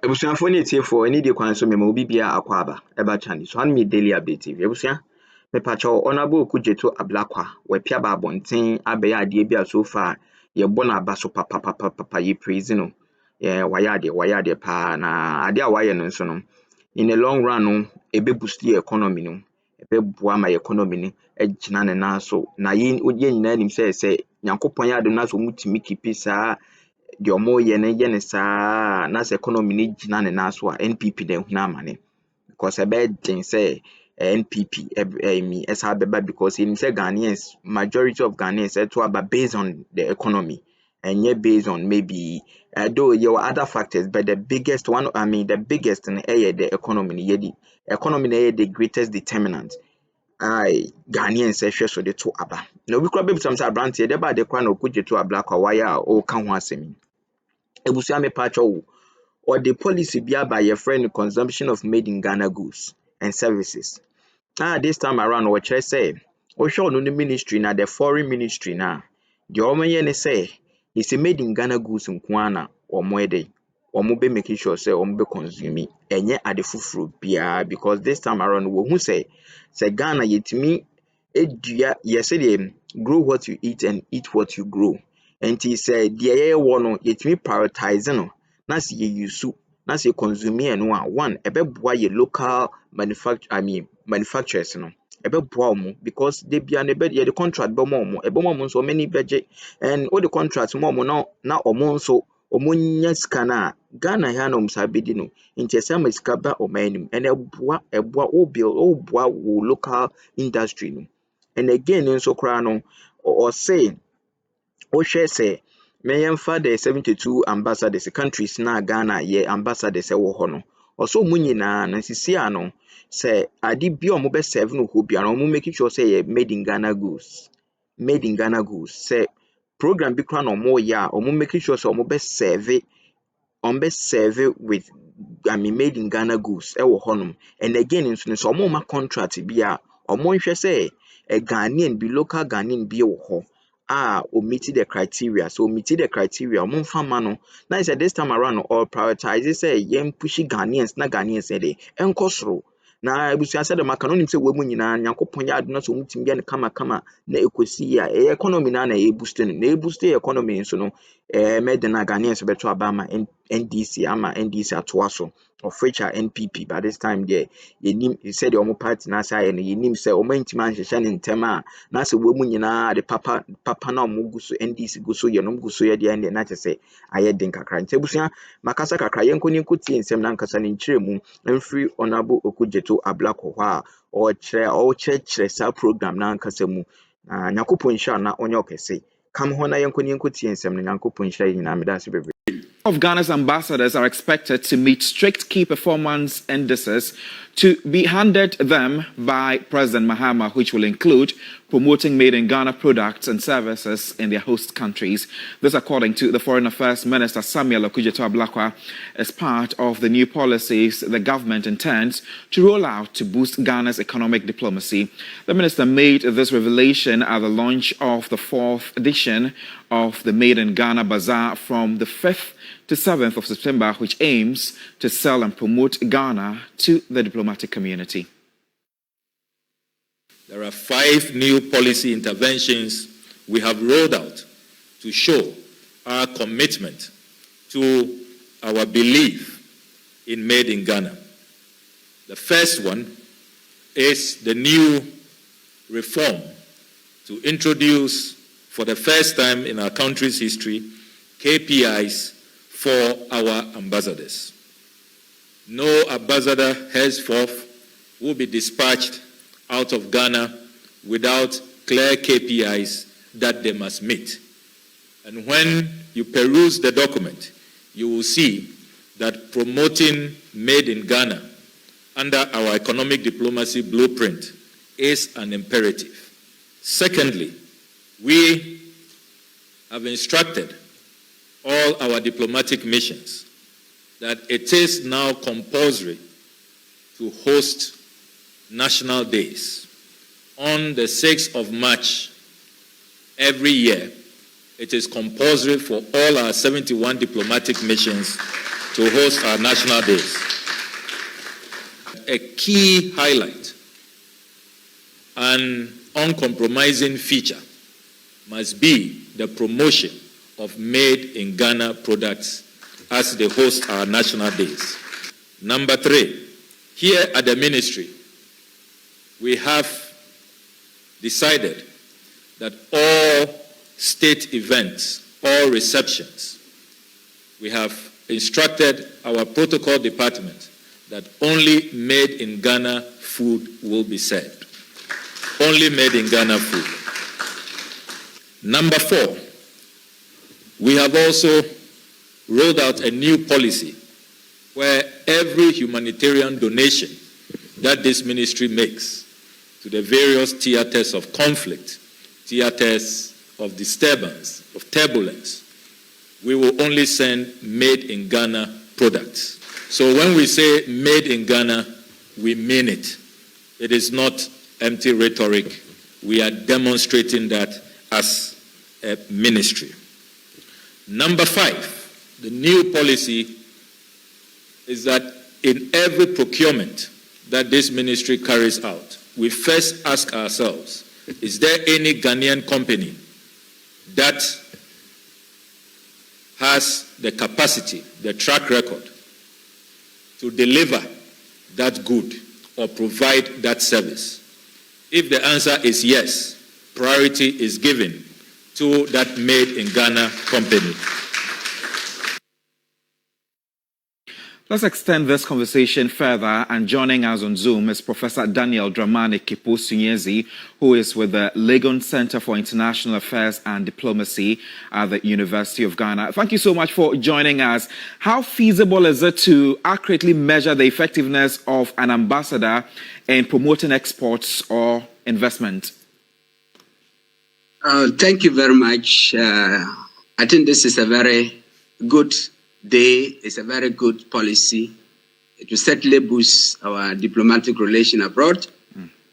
Ebusuafo ne tie for any dey kwan so me ma obi bia akwa aba eba channel so me daily update TV ebusua me pacho honorable Okudzeto Ablakwa we pia ba abonten abe ya ade bia so far ye bo na aba so papa ye praise no wayade pa na ade a waye no nso no in the long run no ebe boost the economy no ebe boa ma economy ni agina ne na so na ye nyina nim say Nyankopon ya ade na so mutimi kipi saa the omo ye ne saa na se economy ni gina ne na so a NPP den huna amane because ebe den say NPP esa beba because in say Ghanaians majority of Ghanaians to about based on the economy and yet based on maybe though there were other factors but the biggest one the biggest in the economy the greatest determinant Ghanaians ehwe so de to aba na obi kura be some say brand here de ba de kwa na Okudzeto Ablakwa wire o ka ho asemi ebusua me pa cho or the policy be by your friend consumption of made in Ghana goods and services. This time around, what I say, we show no the ministry na the foreign ministry na. The omen ne say, it's a made in Ghana goods in Kwana or Mwede. Or be making sure say be consuming and yet at the full bia because this time around we who say Ghana yet me yesterday grow what you eat and eat what you grow. And he said the air one yet me prioritizing na se ye use na se consume no a one ebeboa ye local manufacturers no ebeboa omo because they be an ebe the contract be mo nso many budget and all the contracts mo na omo nso omo nya sika na Ghana ya no msa bedi no nti ese ma sika ba omanim and eboa o boa wo local industry no and again nso kra no or say o share say Mayemfa the 72 ambassadors countries na Ghana ye ambassadors wo ho no oso mu nyina na sisi ano say ade bi o mo be serve no ho bia no mo make sure say ye made in Ghana goods say program bi kra no mo ya o mo make sure say o mo be serve with made in Ghana goods e wo ho no and again nso so mo ma contract bi a o mo nhwe say a Ghanaian bi local Ghanaian bi wo ho omitted the criteria. So omitted the criteria. Mano. Now is this time around all prioritize say yem pushy Ghanaians, na Ghanaians de enkosro. Na ebusia said the makanon say we nyina Nyankopon ya aduna so mutim bia ne kama na ekosi ya economy na boost economy so no made na Ghanaians beto abama NDC atoaso of which are NPP by this time there he said the omo party na say no yenim say omo ntima nhehye ne ntema na say we nyina de papa na omo guso NDC guso ye no guso ye de ende na say aye den kakra ntebusia makasa kakra yenkoni nkotie nsem na nkasa ne nkyeremu mfiri honorable Okudzeto Ablakwa o chere sa program na nkasa mu Nyakopon hia na onye okese kam ho na yenkoni nkotie nsem na Nyakopon hia nyina medase bebre. Of Ghana's ambassadors are expected to meet strict key performance indices to be handed them by President Mahama, which will include promoting made in Ghana products and services in their host countries. This, according to the Foreign Affairs Minister Samuel Okudzeto Ablakwa, as part of the new policies the government intends to roll out to boost Ghana's economic diplomacy. The minister made this revelation at the launch of the 4th edition of the Made in Ghana Bazaar from the 5th to 7th of September, which aims to sell and promote Ghana to the diplomatic community. There are 5 new policy interventions we have rolled out to show our commitment to our belief in Made in Ghana. The first one is the new reform to introduce for the first time in our country's history KPIs for our ambassadors. No ambassador henceforth will be dispatched out of Ghana without clear KPIs that they must meet. And when you peruse the document, you will see that promoting Made in Ghana under our economic diplomacy blueprint is an imperative. Secondly, we have instructed all our diplomatic missions that it is now compulsory to host national days. On the 6th of March every year, it is compulsory for all our 71 diplomatic missions to host our national days. A key highlight, an uncompromising feature, must be the promotion of made-in-Ghana products as they host our national days. Number 3, here at the ministry, we have decided that all state events, all receptions, we have instructed our protocol department that only made-in-Ghana food will be served. Only made-in-Ghana food. Number 4, we have also rolled out a new policy where every humanitarian donation that this ministry makes to the various theaters of conflict, theaters of disturbance, of turbulence, we will only send made-in-Ghana products. So when we say made-in-Ghana, we mean it. It is not empty rhetoric. We are demonstrating that as a ministry. Number 5, the new policy is that in every procurement that this ministry carries out, we first ask ourselves, is there any Ghanaian company that has the capacity, the track record to deliver that good or provide that service? If the answer is yes, priority is given to that made-in-Ghana company. Let's extend this conversation further, and joining us on Zoom is Professor Daniel Dramani Kipo-Sunyezi, who is with the Legon Center for International Affairs and Diplomacy at the University of Ghana. Thank you so much for joining us. How feasible is it to accurately measure the effectiveness of an ambassador in promoting exports or investment? Thank you very much. I think this is a very good day. It's a very good policy. It will certainly boost our diplomatic relation abroad.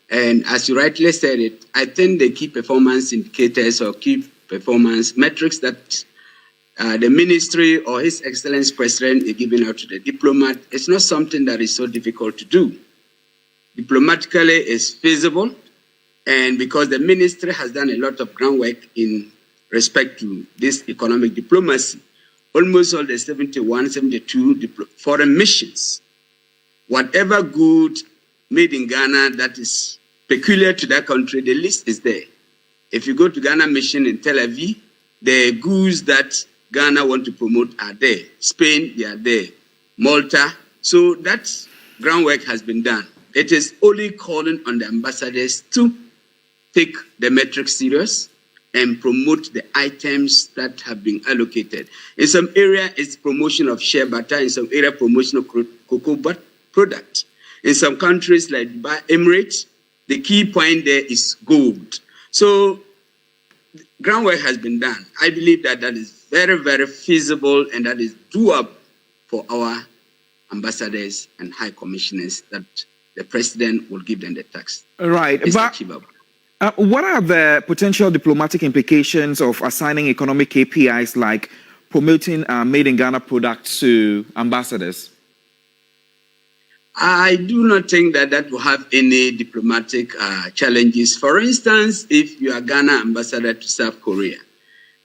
And as you rightly said it, I think the key performance indicators or key performance metrics that the ministry or His Excellency President is giving out to the diplomat, it's not something that is so difficult to do. Diplomatically, it's feasible. And because the ministry has done a lot of groundwork in respect to this economic diplomacy, almost all the 71, 72 foreign missions, whatever good made in Ghana that is peculiar to that country, the list is there. If you go to Ghana mission in Tel Aviv, the goods that Ghana want to promote are there. Spain, they are there. Malta. So that groundwork has been done. It is only calling on the ambassadors to take the metrics serious and promote the items that have been allocated. In some area, it's promotion of shea butter. In some area, promotion of cocoa butter product. In some countries like Dubai, Emirates, the key point there is gold. So groundwork has been done. I believe that that is very, very feasible and that is doable for our ambassadors and high commissioners that the president will give them the tax. Right. It's achievable. What are the potential diplomatic implications of assigning economic KPIs like promoting made-in-Ghana products to ambassadors? I do not think that that will have any diplomatic challenges. For instance, if you are Ghana ambassador to South Korea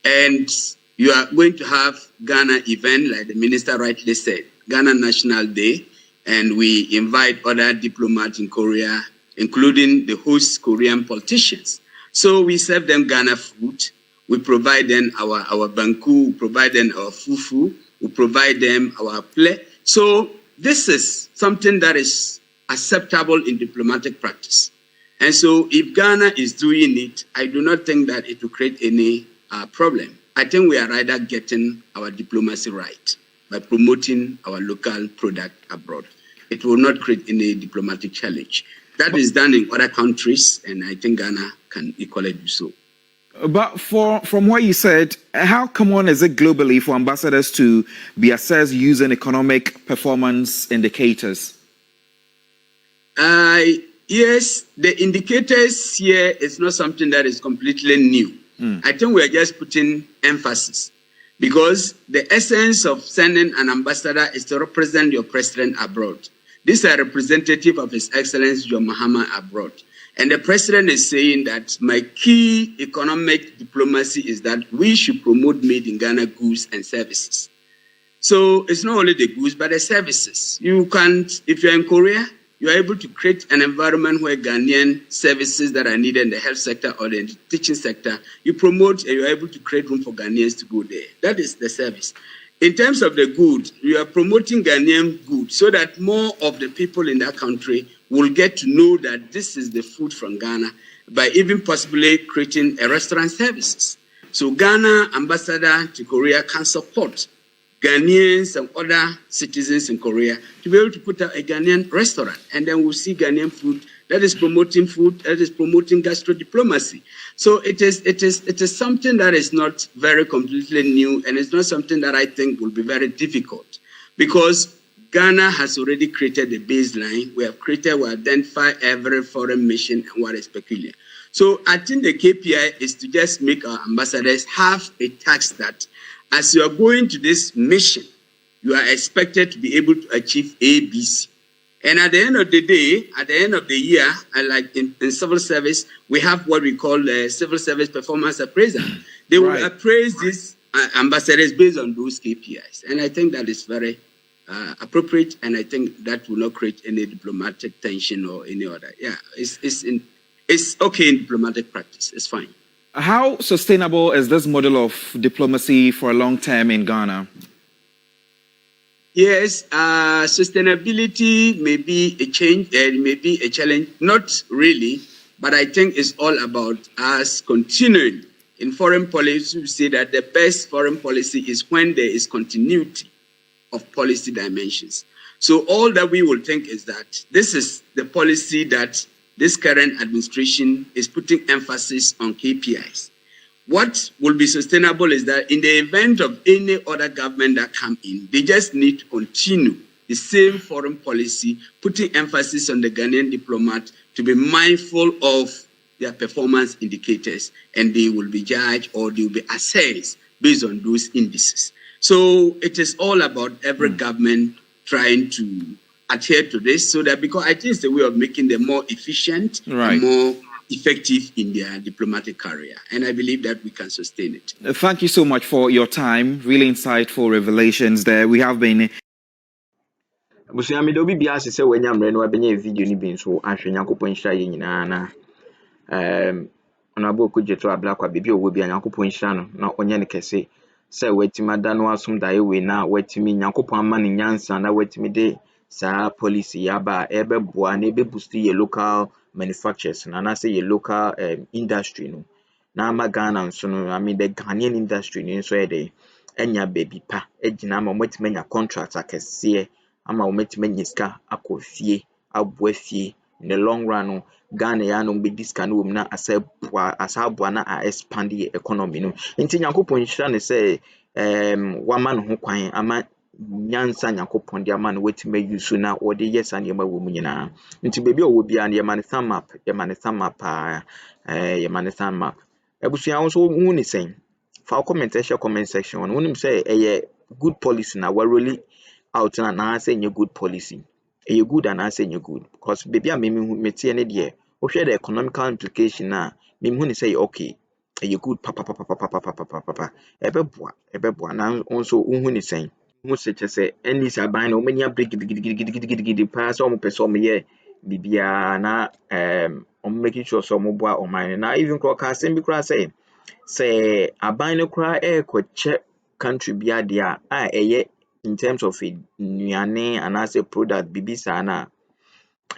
and you are going to have Ghana event, like the minister rightly said, Ghana National Day, and we invite other diplomats in Korea, including the host Korean politicians. So we serve them Ghana food. We provide them our banku, we provide them our fufu, we provide them our play. So this is something that is acceptable in diplomatic practice. And so if Ghana is doing it, I do not think that it will create any problem. I think we are rather getting our diplomacy right by promoting our local product abroad. It will not create any diplomatic challenge. That is done in other countries, and I think Ghana can equally do so. But from what you said, how common is it globally for ambassadors to be assessed using economic performance indicators? Yes, the indicators here is not something that is completely new. I think we are just putting emphasis. Because the essence of sending an ambassador is to represent your president abroad. This is a representative of His Excellency John Mahama abroad. And the president is saying that my key economic diplomacy is that we should promote made in Ghana goods and services. So it's not only the goods, but the services. You can't, if you're in Korea, you are able to create an environment where Ghanaian services that are needed in the health sector or the teaching sector, you promote and you're able to create room for Ghanaians to go there. That is the service. In terms of the good, you are promoting Ghanaian good so that more of the people in that country will get to know that this is the food from Ghana by even possibly creating a restaurant services. So Ghana ambassador to Korea can support Ghanaians and other citizens in Korea to be able to put out a Ghanaian restaurant, and then we'll see Ghanaian food that is promoting food, that is promoting gastro diplomacy. So it is something that is not very completely new, and it's not something that I think will be very difficult, because Ghana has already created a baseline. We identify every foreign mission and what is peculiar. So I think the KPI is to just make our ambassadors have a task that as you are going to this mission, you are expected to be able to achieve A, B, C. And at the end of the day, at the end of the year, like in civil service, we have what we call civil service performance appraisal. They will appraise these ambassadors based on those KPIs. And I think that is very appropriate, and I think that will not create any diplomatic tension or any other. Yeah, it's okay in diplomatic practice. It's fine. How sustainable is this model of diplomacy for a long term in Ghana? Yes, sustainability may be a change, may be a challenge. Not really, but I think it's all about us continuing. In foreign policy, we say that the best foreign policy is when there is continuity of policy dimensions. So all that we will think is that this is the policy that this current administration is putting emphasis on KPIs. What will be sustainable is that in the event of any other government that come in, they just need to continue the same foreign policy, putting emphasis on the Ghanaian diplomat to be mindful of their performance indicators, and they will be judged or they will be assessed based on those indices. So it is all about every government trying to adhere to this, so that, because I think it's a way of making them more efficient and more effective in their diplomatic career. And I believe that we can sustain it. Thank you so much for your time. Really insightful revelations there. We have been... Busia mi do bibia asese wanya mre no abenye video ni bi nso ahwe Nyankopon hira ye nyina na onabo Okudzeto Ablakwa bibi owo bia Nyankopon hira no na onye ne Kesi se watimi ada no asom dae we na watimi Nyankopon ama ne nyansa na watimi de sa policy yaba ebeboa na ebeboost ye local manufacturers na say ye local industry no na ama Ghana nso no, I mean the Ghanaian industry no nso de enya baby pa egina ama watimi nya contract akese ama umetime nyiska akofie aboafie in the long run Ghana ya no be diska no na asabua na expand the economy no nti Nyankopon hira ne say wama no ho kwan ama nyansa Nyankopon de ama no wetime use na wode yes and yema wo mu nyina nti bebi owo bia na yema ne thumb up ebusuya wo so hu ni sen fa comment section on wonim say good policy na we really out na say nye good policy. A good and I say you good, because baby I me tie ne de o hwe the economical implication na me hu ni say okay a good papa ebeboa na also hu ni say hu se che any saban o manya break gidi pa so mo pese o me ye bibia na o making sure so mo boa o man na even call can say be kra say aban no kra che country bia dia in terms of nuane and as a product bibisa na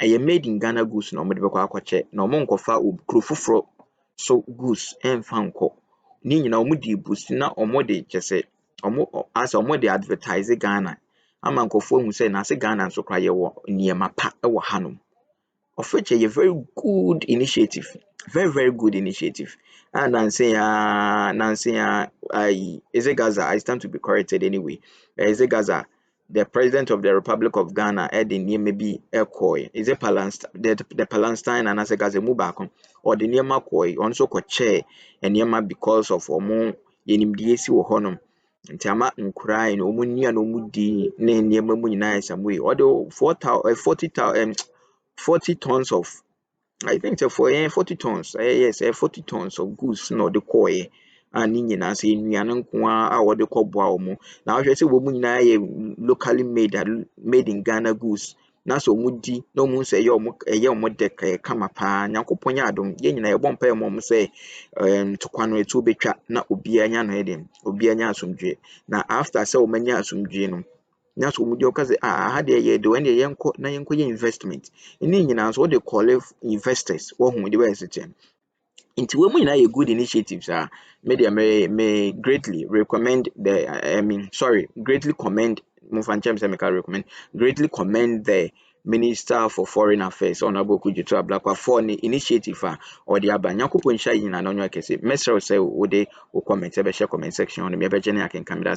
made in Ghana goods no mode bekwa akwache na omo nkofa okrofufro so goods enfanko ni nyina omo di boost na omo de chese omo as omo de advertise Ghana ama nkofo hu say na se Ghana nso kra ye wo niema pa e wo hanom, of which a very good initiative, very good initiative. And Nancy, is it Gaza? I stand to be corrected anyway. Is it Gaza? The president of the Republic of Ghana, Eddie maybe Koi. Is it the Palestine and as a Gaza Mubakon or the Niema Koi also co chair and Niema because of Omo Yenimdiesi or Honum. nti ama nkura no omu nua no mu di ne nneɛma mu nyinaa some way or 40 tons of, I think so for 40 tons. Yes, 40 tons of goods no the koi. And nyina say nnuane nko a wo de kɔboa omo. Na ahwɛ sɛ wo mu nyinaa yɛ locally made in Ghana goods. Na so mu di no mu sɛ ɛyɛ omo de kama pa. Nyankopɔn yɛ adom. Yɛ nyina yɛbɔ mpa yɛ mo sɛ tokwa no etu betwa na obi anya no edem. Obi anya asomdwe. Na after sɛ wo manya asomdwe no, na so mu di okaze ha de yɛ de when de yɛnkɔ na yɛnkɔ yɛ investment. Ini nyina so they call investors wo hu de way system. Into we mu nyina yɛ good initiatives media may greatly recommend greatly commend greatly commend the Minister for Foreign Affairs Honorable Okudzeto Ablakwa for the initiative or the aba Nyankopɔn hyɛ nyina no nwa kɛse. Mesrɛ sɛ wo de wo comment share comment section on me be gene akenka me da